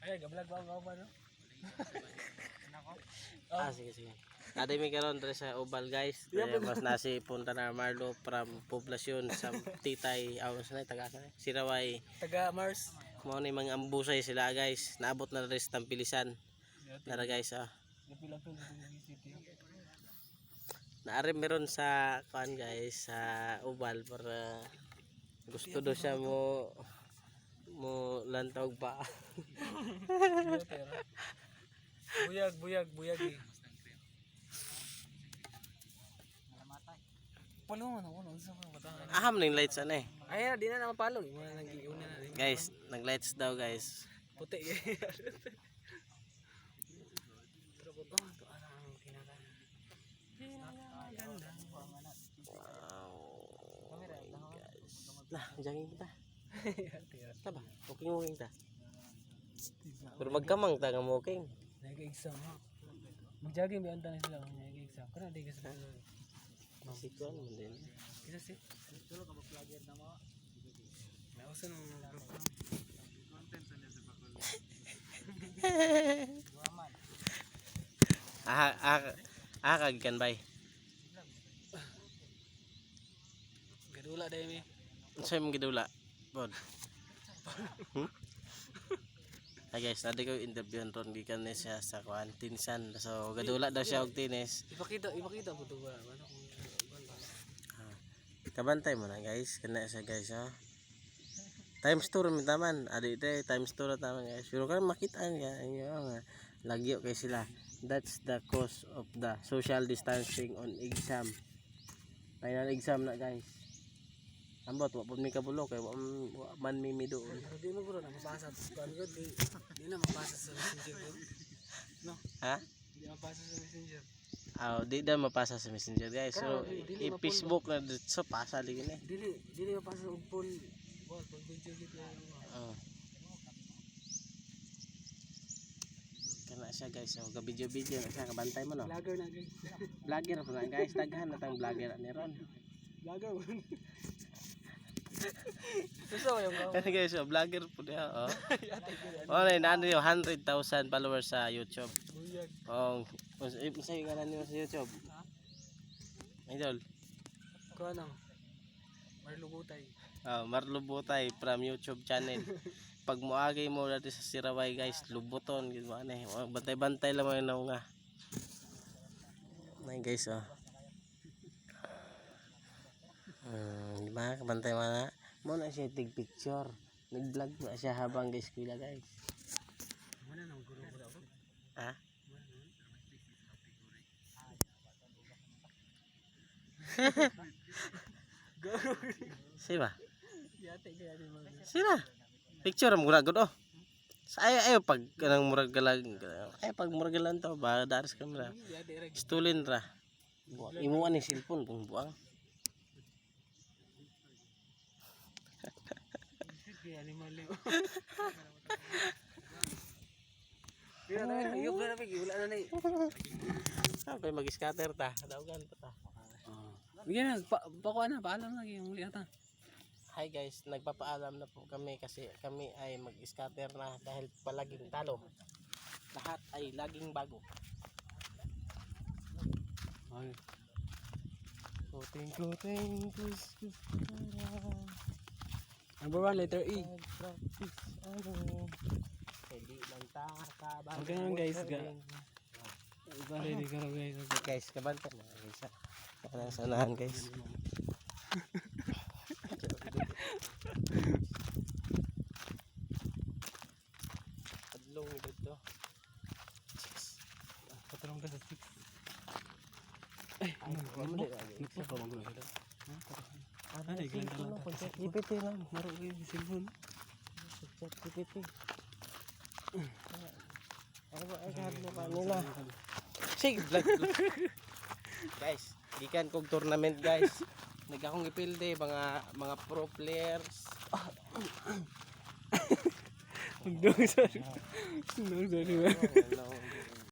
Ay, gablag ba no? Sige, sige. Ada may karon dre sa Ubal guys. Mas nasi punta na Marlo from poblasyon sa Titay, awas na taga sa Siraway. Taga Mars. Mo ni mga ambusay sila guys. Naabot na res Tampilisan. Nara guys Lapil-lapil sa city. Naari meron sa kuan guys sa Ubal para gusto do siya mo lantog pa. Buyag eh. Palungan ako no sa mga bata. Aham ning lights ano eh. Ay, di na mapalo. Una na. Guys, nag-lights daw guys. Puti eh. Pero po to ang tinaka. Wow. Guys. Lah, jogging kita. Taba, walking ta. Pero magkamang ta nga walking. Nag-exam ha. Mag-jogging ba ang tanong sila nag-exam. Kana di ka sa Masikuan mo din. Isa si. Tulo ka mag-vlogger na mo. May uso nung content sa niya sa bakul. Kagikan bay. Gadula dai mi. Unsay mong gidula? Bod. Hi guys, nadi ko interview ron gikan ni siya sa kuan Tinsan. So gadula daw siya og tinis. Ipakita mo to ba? Ano kung kabantay mo na guys, kana siya guys ha. Times 2 rin taman, adi ite times 2 ra taman guys. Pero kan makita niya nga lagyo kay sila. That's the cause of the social distancing on exam. Final exam na guys. Ambot wa pud mi kabulo kay wa man mi doon. di mo guro na mabasa sa di na mabasa sa messenger ko. No. Ha? Di mabasa sa messenger. Di na mapasa sa messenger guys. So i-Facebook na dito pasa lagi ni. Dili mapasa og full video gid lang. Kana siya guys, so video na siya kabantay mo no. Vlogger na guys. Vlogger po na guys, daghan na tang vlogger ni ron. Vlogger. Gusto yung Kasi guys, vlogger po niya. Online, 100,000 followers sa YouTube. Isa yung kanan niyo sa YouTube. Idol. Ko ano? Marlubutay. Marlubutay from YouTube channel. Pag muagay mo dati sa Siraway guys, lubuton. Bantay-bantay lang mga nga. Nay guys diba? Kabantay mo na. Muna siya take picture. Nag-vlog na siya habang guys kuila guys. Muna nang guro ko daw. Ha? Siba? Sila? Picture mo gud Ay pag kanang murag galag. Ay pag murag galan to ba daris kamera. Stulin ra. Imuan ni cellphone kung buang. Sabay mag-scatter ta, daogan pa ta. Bigyan na paalam lagi yung muli ata. Hi guys, nagpapaalam na po kami kasi kami ay mag-scatter na dahil palaging talo. Lahat ay laging bago. Ay. Kuting. Number 1, letter E. Hindi lang takabang. Okay lang guys. Ready ka raw guys. Guys, kabanta na guys. Parang sanahan guys. Adlong dito. Patrong ka sa 6. Ay, ano? Nagpo pa magulo ka daw. Ay, ganda lang. Chat GPT lang. Maro kayo sa cellphone. Chat GPT. Ano ba ay kahit mo kanila? Sige, vlog. Guys, gikan kog tournament guys. Nagakong ipilde mga pro players. Sorry.